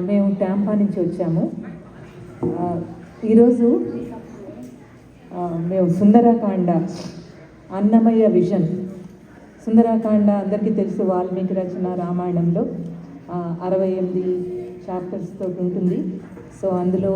మేము ట్యాంపా నుంచి వచ్చాము. ఈరోజు మేము సుందరకాండ, అన్నమయ్య విజన్. సుందరకాండ అందరికీ తెలుసు, వాల్మీకి రచన రామాయణంలో 68 చాప్టర్స్ తోటి ఉంటుంది. సో అందులో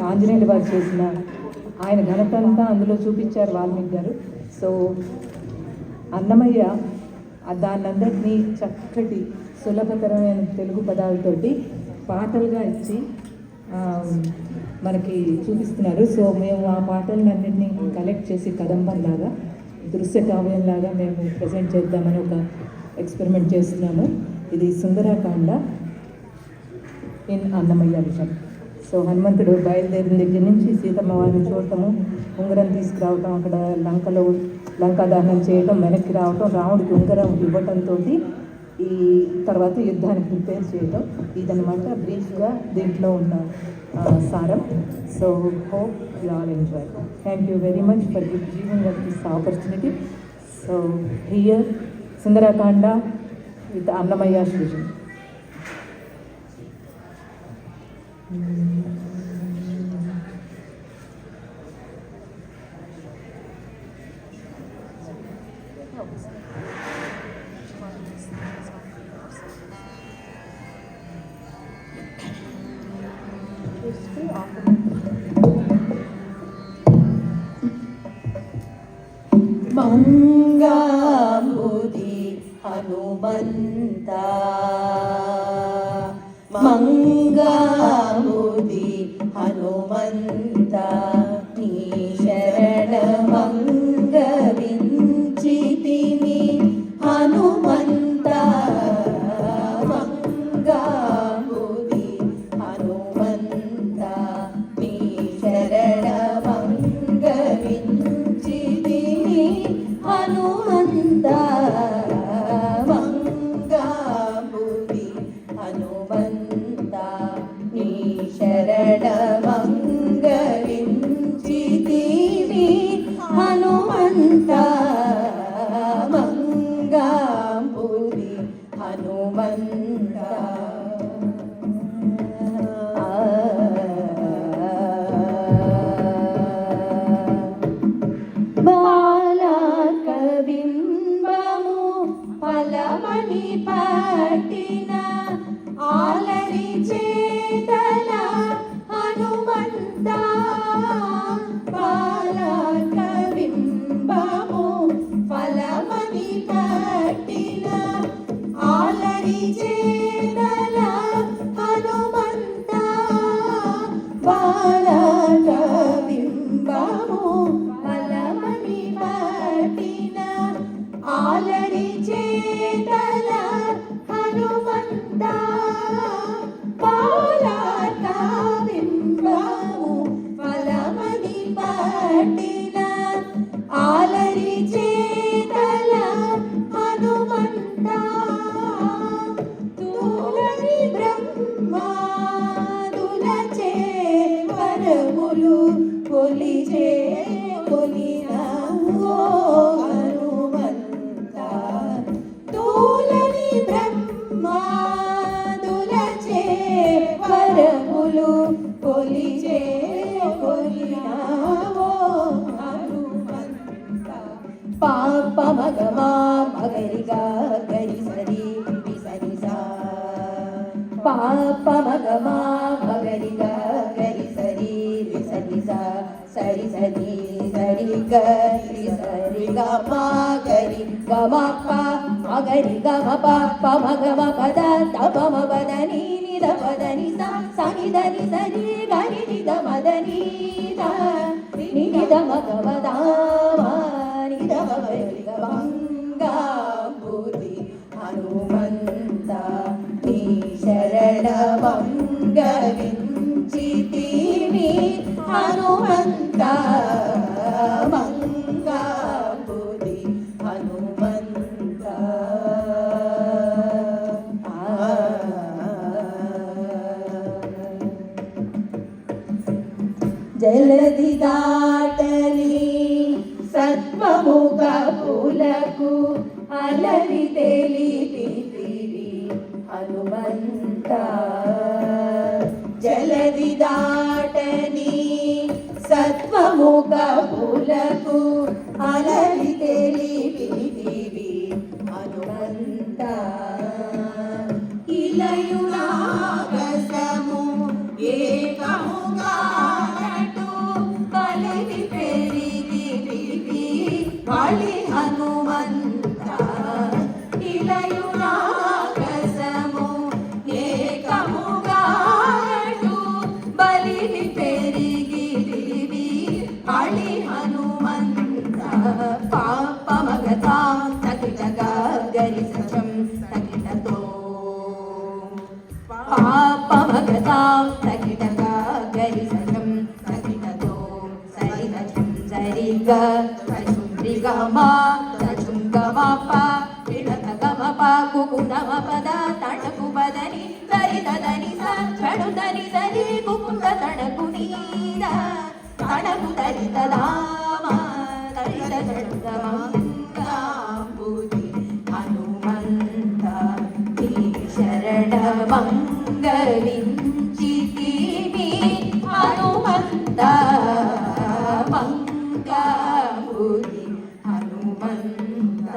ఆంజనేయులు వారు చేసిన ఆయన ఘనత అంతా అందులో చూపించారు వాల్మీకి గారు. సో అన్నమయ్య దాన్నందరినీ చక్కటి సులభతరమైన తెలుగు పదాలతోటి పాటలుగా ఇచ్చి మనకి చూపిస్తున్నారు. సో మేము ఆ పాటలన్నింటినీ కలెక్ట్ చేసి కదంబంలాగా, దృశ్య కావ్యంలాగా మేము ప్రజెంట్ చేద్దామని ఒక ఎక్స్పెరిమెంట్ చేస్తున్నాము. ఇది Sundarakanda in Annamayya vision. So హనుమంతుడు బయలుదేరిన దగ్గర నుంచి సీతమ్మ వారిని చూడటము, ఉంగరం తీసుకురావటం, అక్కడ లంకా దహనం చేయటం, వెనక్కి రావటం, రాముడికి ఉంగరం ఇవ్వటంతో ఈ తర్వాత యుద్ధానికి ప్రిపేర్ చేయటం, ఇదనమాట బ్రీఫ్గా దీంట్లో ఉన్న సారం. So hope you all enjoy. Thank you very much for giving us this opportunity. So here Sundarakanda with Annamaya's vision. మంగాంబుది హనుమంతా, మంగాంబుది హనుమంతా, నీ శరణమంగవించితిని హనుమంతా, మంగాంబుది హనుమంతా, నీ శరణమంగవించితిని హనుమంతా, మంగాంబుది హనుమంతా, నీ శరణమంగవించితిని హనుమంతా, మంగాంబుది హనుమంతా. బాలకవింబము ఫలమని పట్టిన ఆలరి చేతల హనుమంతా, బాలకవింబము ఫలమని పట్టిన ఆలరి చేతల హనుమంతా, బాలకవింబము ఫలమని పట్టిన ఆలరి చేతల హనుమంతా, బాలకవింబము ఫలమని పట్టిన ఆలరి చేతల హనుమంతా, తూలని బ్రహ్మాదులచే వరములు కొలిచే కొలిన ఓ హనుమంతా, తూలని బ్రహ్మాదులచే వరములు కొలిచే కొలిన ఓ హనుమంతా, పాప మగమా మగరిగా గరి సరి సరి సా, పాప మగమా మగరిగా గరి సరి సరి సా, సరి సరి సరి గరి సరి గమ గరి గమ ప మగరి గమ ప మగమ పద తపమ పదని నిద పదని సా సని దని సరి గరి నిద మదని నిద మగమద నిద మగరి మంగాంబుది హనుమంతా, నీ శరణమంగవించితిని హనుమంతా, మంగాంబుది హనుమంతా. జలధి దాటని హనుమంత జలది దాటని సత్వముఖ పులకు అలరి తెలిపితివి హనుమంత ఇలయునాగసము ఏకముగా నటు బలిని పెరిగితివి బలి హనుమంత ఇలయునాగసము ఏకముగా నటు బలిని పెరిగితివి బలి హనుమంత పాపమగతా తగిటగా గరి సచం తగిటతో పాపమగతా తగిటగా గరి సచం తగిటతో సరి సచం సరిగా సచుంద్రిగమా సచుంగమప విడతగమప కుకునమ పద తణకు పదని సరి తదని సడు తని సరి కుకుంద తణకు నీద తణకు తరి తదామ తరిత చంద్రమంగాంబుది హనుమంత నీ శరణమంగళించితిమి హనుమంత మంగాంబుది హనుమంత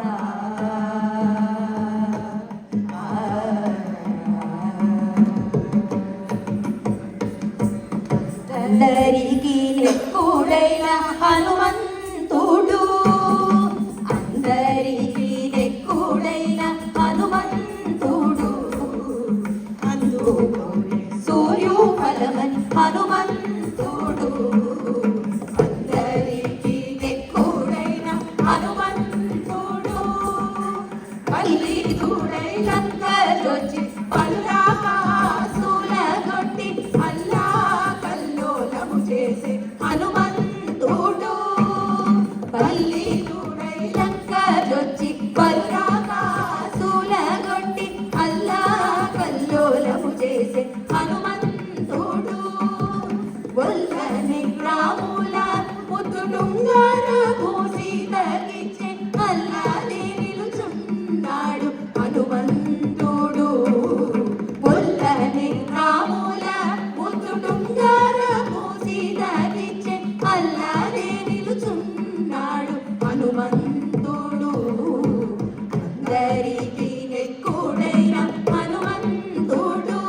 అందరికి నెక్కుడైన హనుమంతుడు అందరికి నెక్కుడైన హనుమంతుడు సూర్యోఫలమని హనుమంతుడు అందరికి నెక్కుడైన హనుమంతుడు పల్లి చూడైన కరొచ్చి పల్లాకాసుల కొట్టి అల్లా కల్లోలము చేసే హనుమంతుడు పల్లి చూడైన కరొచ్చి పల్లాకాసుల కొట్టి అల్లా కల్లోలము చేసే హనుమంతుడు ఒల్లని రాముల ముద్దుడుంగార పూసి తగిచ్చే అల్లాది నిలుచున్నాడు హనుమంతుడు ఒల్లని రాముల ముద్దుడుంగార పూసి తగిచ్చే అల్లాది నిలుచున్నాడు హనుమంతుడు అందరికి ఎక్కుడైన హనుమంతుడు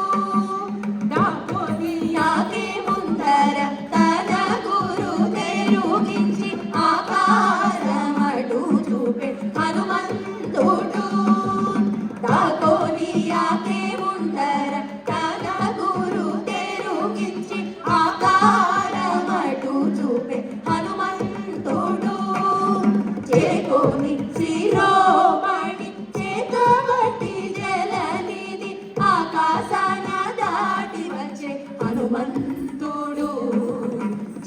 దాపోని యాకే ముందర తన గురు తెరుగించి ఆకారమటు చూపే హనుమంతుడు దాకోని యాకే ముందర తన గురు తెరుగించి ఆకారమటు చూపే హనుమంతుడు చేకోని శిరోమణి చేతబట్టి జలనిధి ఆకాశాన దాటి వచ్చే హనుమంతుడు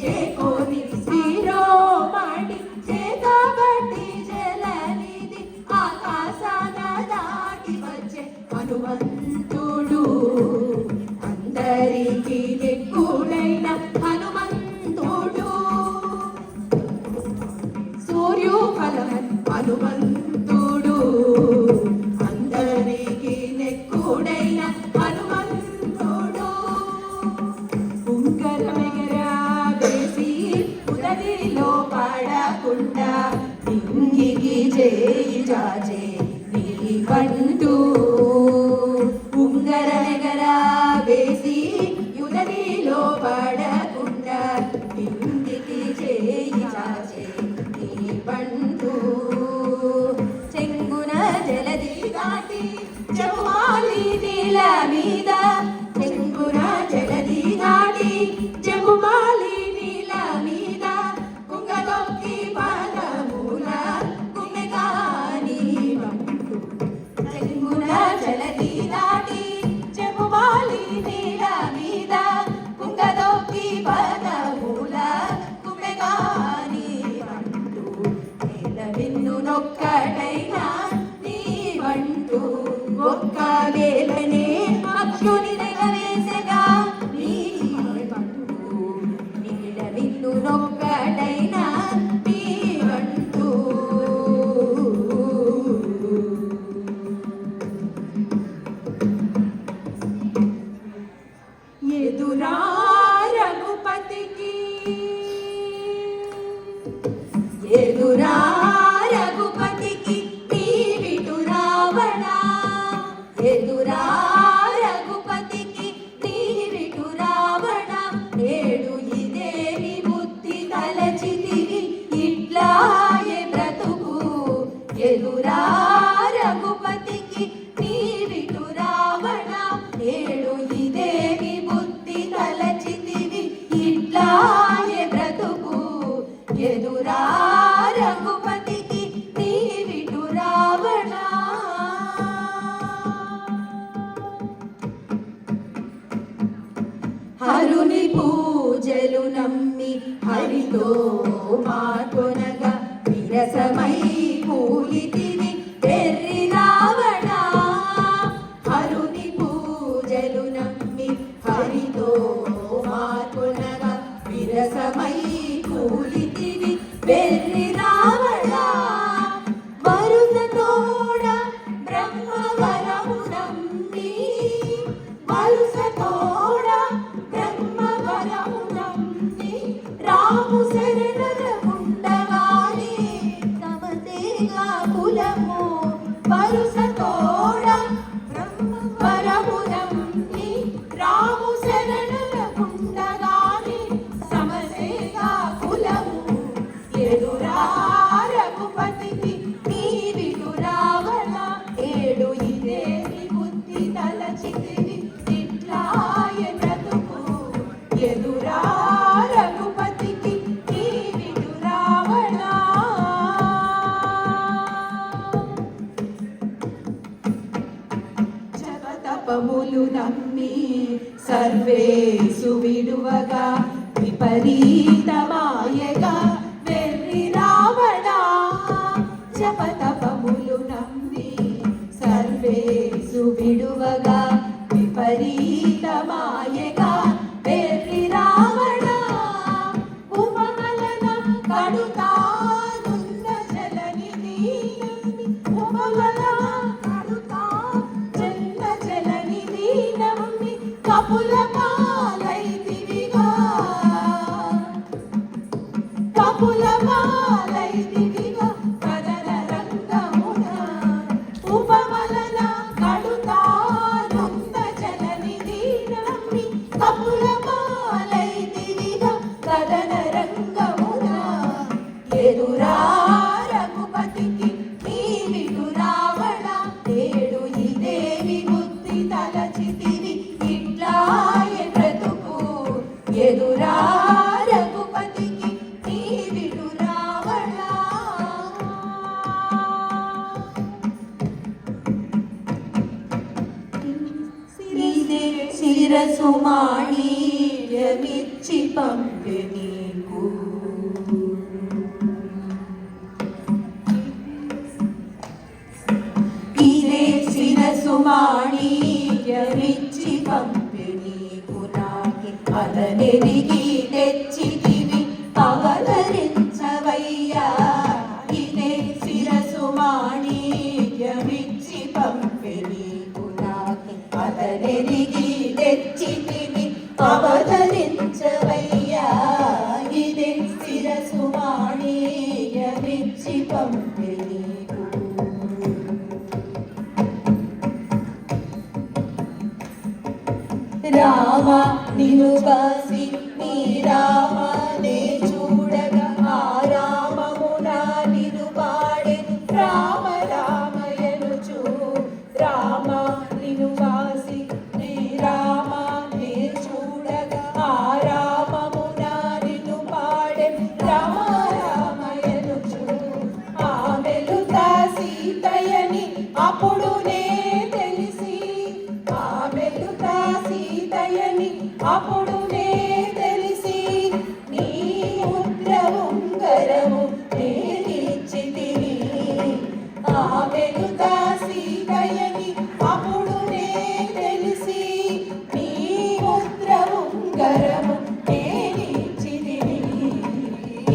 చేకోని శిరోమణి చేతబట్టి జలనిధి ఆకాశాన దాటి వచ్చే హనుమంతుడు అందరికి ఎక్కుడైన హనుమంతుడు సూర్యోఫలమని హనుమంతుడు అందరికి నెక్కుడైన హనుమంతుడు ఉంగరమెగరా వేసి ఉదరిలో పడకుండా ఇంగికి చేయి జాచే నీవంటూ ఉంగరమెగరా వేసి యుదరిలో పడకుండా ఇంగికి చేయి చాచే నీవంటూ చెంగున జలది దాటి జముమాలి నీల మీద చెంగున జలది దాటి జముమాలి నీల మీద కుంగదొక్కి పదమూల కుంగగాని వంటు చెంగున జలది దాటి జముమాలి నీల మీద కుంగదొక్కి పదమూల కుంగగాని వంటు నేల విన్ను నొక్కటైనా నీ వంటు ఒక్క వేలనే అక్షుని ఎదురా రఘుపతికి నీవిటు రావణ నేడు ఇదేమి బుద్ధి తలచితివి ఇట్లాయే బ్రతుకు ఎదురా రఘుపతికి నీవిటు రావణ నేడు ఇదేమి బుద్ధి తలచితివి ఇట్లాయే బ్రతుకు ఎదురా రఘుపతికి నీవిటు రావణ హరుని పూజలు నమ్మి హరితో మాకొనగా విరసమై కూలితివి వెర్రి రావణ హరుని పూజలు నమ్మి హరితో మాకొనగా విరసమై కూలితివి వెర్రి రావణ వరుసతోడ బ్రహ్మవరము నమ్మి వరుసతోడ బ్రహ్మవరము నమ్మి రాము శరణముండగాని తమదేగా కులము వరుసతోడ బ్రహ్మవరము నమ్మి రాము శరణముండగాని సమసేగా కులము ఎదురా రఘుపతికి నీవిటు రావణ ఏడు ఇదేమి బుద్ధి తలచితివి ఇట్లాయ బ్రతుకు ఎదురా రఘుపతికి నీవిటు రావణ జపతపములు నమ్మి సర్వేసు విడువగా విపరీతమాయగా వెర్రి రావణ జపతపములు నమ్మి సర్వేసు విడువగా విపరీతమాయగా వెర్రి రావణ ఉపమలన కడుతానున్న జలనిధి ఉపమలన కడుతా జల్ల జలనిధి నమ్మి కపుల పాలైతివిగా కపుల పాలైతివిగా కదల రంగమున ఉపమలన కడుతానున్న జలనిధి నమ్మి కపుల పాలైతివిగా కదల రంగమున ఎదురా రఘుపతికి నీవిటు రావణ నేడు ఇదేమి బుద్ధి తలచితివి ఇట్లాయే బ్రతుకు ఎదురా రఘుపతికి నీవిటు రావణ ఇదే శిరసు మాణిక్యమిచ్చి పంపె నీకు ఇదే శిరసు మాణిక్యమిచ్చి పంపె నీకు నాకి అదనెదిగి తెచ్చితివి అవతరించవయ్యా ఇదే శిరసు మాణిక్యమిచ్చి పంపె నీకు నాకి అదనెదిగి తెచ్చితివి అవతరించవయ్యా ఇదే శిరసు మాణిక్యమిచ్చి పంపె నీకు రామ నిను బాసి నీ రామనే చూడగా ఆ రామమున నిను పాడే రామ రామయనుచు రామ నిను బాసి నీ రామనే చూడగా ఆ రామమున నిను పాడే రామ రామయనుచు ఆ వెలుత సీతయని అప్పుడునే తెలిసి ఆ వెలుత సీతయని అప్పుడునే తెలిసి నీ ముద్ర ఉంగరము నేనిచ్చితివి ఆ వెలుత సీతయని అప్పుడునే తెలిసి నీ ముద్ర ఉంగరము నేనిచ్చితివి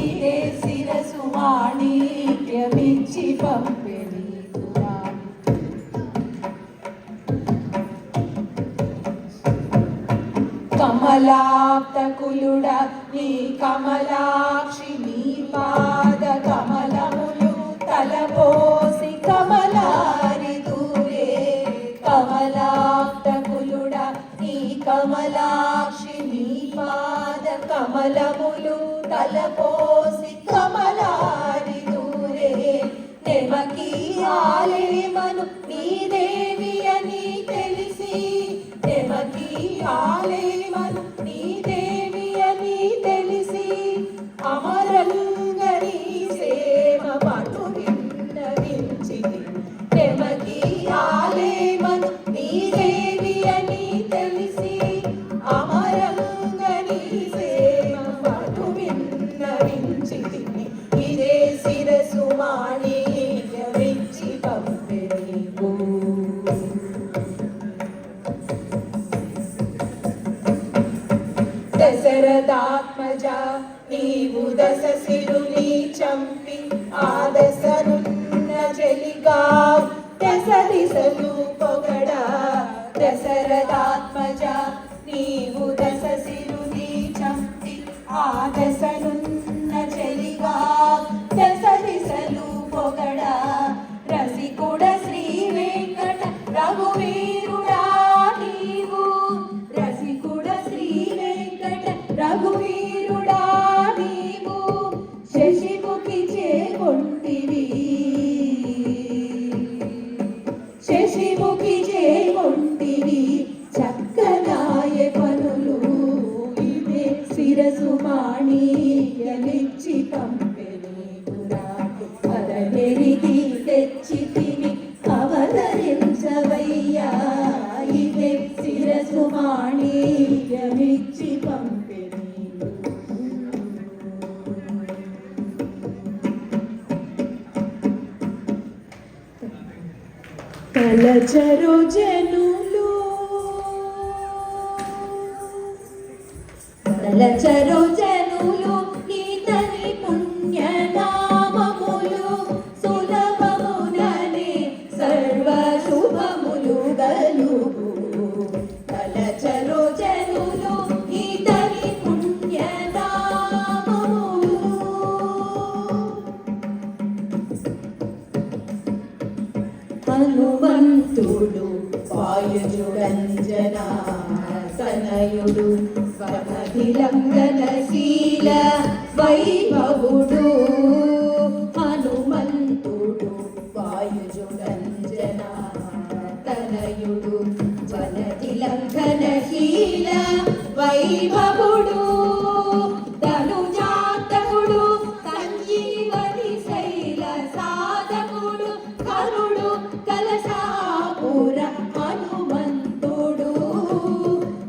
ఇదే శిరసు మాణిక్యమిచ్చి పంపె నీకు కమలాప్తకులుడా నీ కమలాక్షి నీ పాద కమలములు తలపోసి కమలారి దూరే కమల కమలాప్తకులుడా నీ కమలాక్షి నీ పాద కమలములు తలపోసి కమలారి దూరే నెమకి ఆలేమను నీ దేవి అని తెలిసి నెమకి ఆలేమను నీ దేవి అని తెలిసి అమరంగని సేవ పటు విన్నవించి నెమకి ఆలేమను నీ దేవి అని తెలిసి అమరంగని సేవ పటు విన్నవించి ఇదే శిరసు మాణిక్యమిచ్చి పంపె నీకు దశరథాత్మజ నీవు దశ సిరుని చంపి ఆ దశనున్న చెలిగా దశ దిశలు పొగడా దశరథాత్మజ నీవు దశ సిరుని చంపి ఆ దశనున్న చెలిగా దశ దిశలు పొగడా రసికుడ శ్రీ వెంకట రఘువీరుడా నీవు రసికుడ శ్రీ వెంకట రఘువీరుడా నీవు శశిముఖి చేకొంటివి శశిముఖి చేకొంటివి చక్కనాయ పనులు ఇదే శిరసు మాణిక్యమిచ్చి పంపె నీకు నాకు అదనెరిగి తెచ్చి తిని అవతరించవయ్యా ఇదే శిరసు మాణిక్యమిచ్చి పంపె నీకు తలచరు జనులు తలచరు జనులు ఈతని పుణ్యనామములు సులభముననే సర్వ శుభములు గలుగు తలచరు జనులు ఈతని పుణ్యనామములు హనుమంతుడు వాయుజుడంజన తనయుడు వనధిలంఘనశీల వైభవుడు హనుమంతుడు వాయుజుడంజన తనయుడు వనధిలంఘనశీల వైభవుడు ధనుజాతకుడు సంజీవని శైల సాధకుడు కరుడు కలశాపుర హనుమంతుడు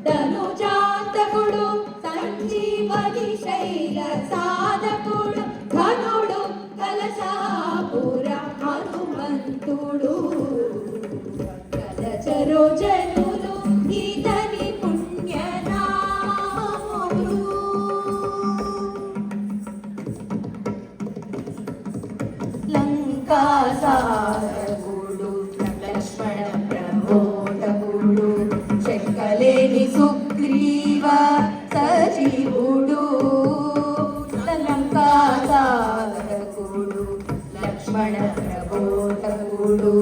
ధనుజాతకుడు సంజీవని శైల సాధకుడు ధనుడు కలశాపుర హనుమంతుడు కలచరో జనులు ఈతని పుణ్యనామములు లంకాసారకుడు లక్ష్మణ ప్రమోదకుడు శంకలేని సుగ్రీవ సజీవుడు లంకాసారకుడు లక్ష్మణ ప్రబోధకుడు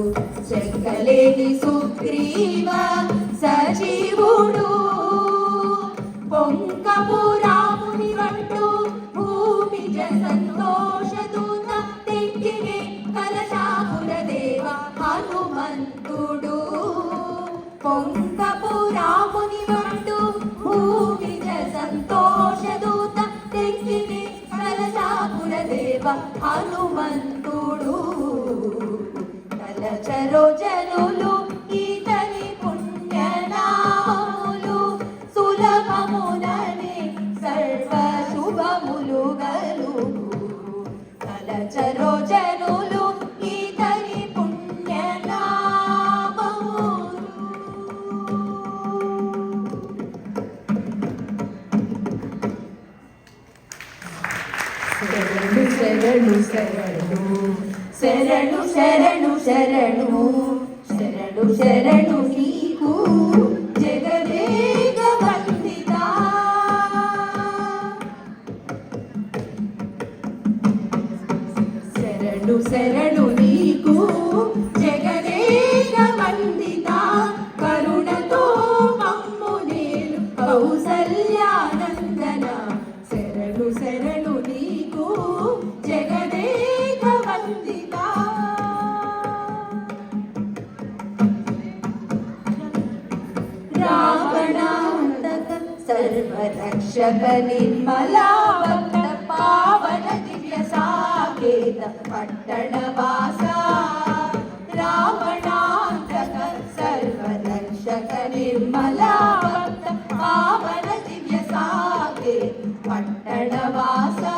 శంకలేని సుగ్రీవ సజీవుడు పొంకపు రాముని వంటూ భూమిజ సంతోషదూత తెంగినే కలశాపుర దేవ హనుమంతుడు పొంకపు రాముని వంటూ భూమిజ సంతోషదూత తెంగినే కలశాపుర దేవ హనుమంతుడు కలచరో జనులు ఈతని పుణ్యనామములు సులభముననే సర్వ శుభములు గలుగు కలచరో జనులు ఈతని పుణ్యనామములు శరణు శరణు శరణు శరణు శరణు శరణు నీకు జగదేక వందిత శరణు నీకు జగదేక వందిత सर्वरक्षक निर्मला भक्त पावन दिव्य साकेत पट्टणवासा रावणान्तक सर्वरक्षक निर्मला भक्त पावन दिव्य साकेत पट्टणवासा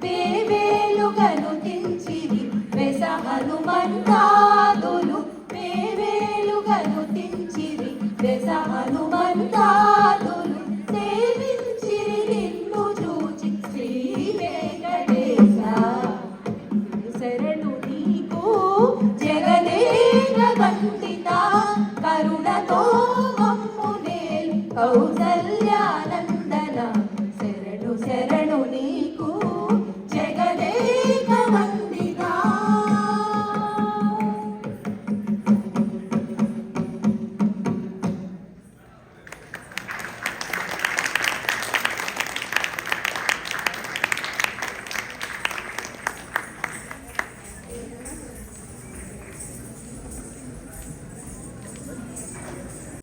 వేవేలుగను తించిరి వెస హనుమంతాదులు వేవేలుగను తించిరి వెస హనుమంతాదులు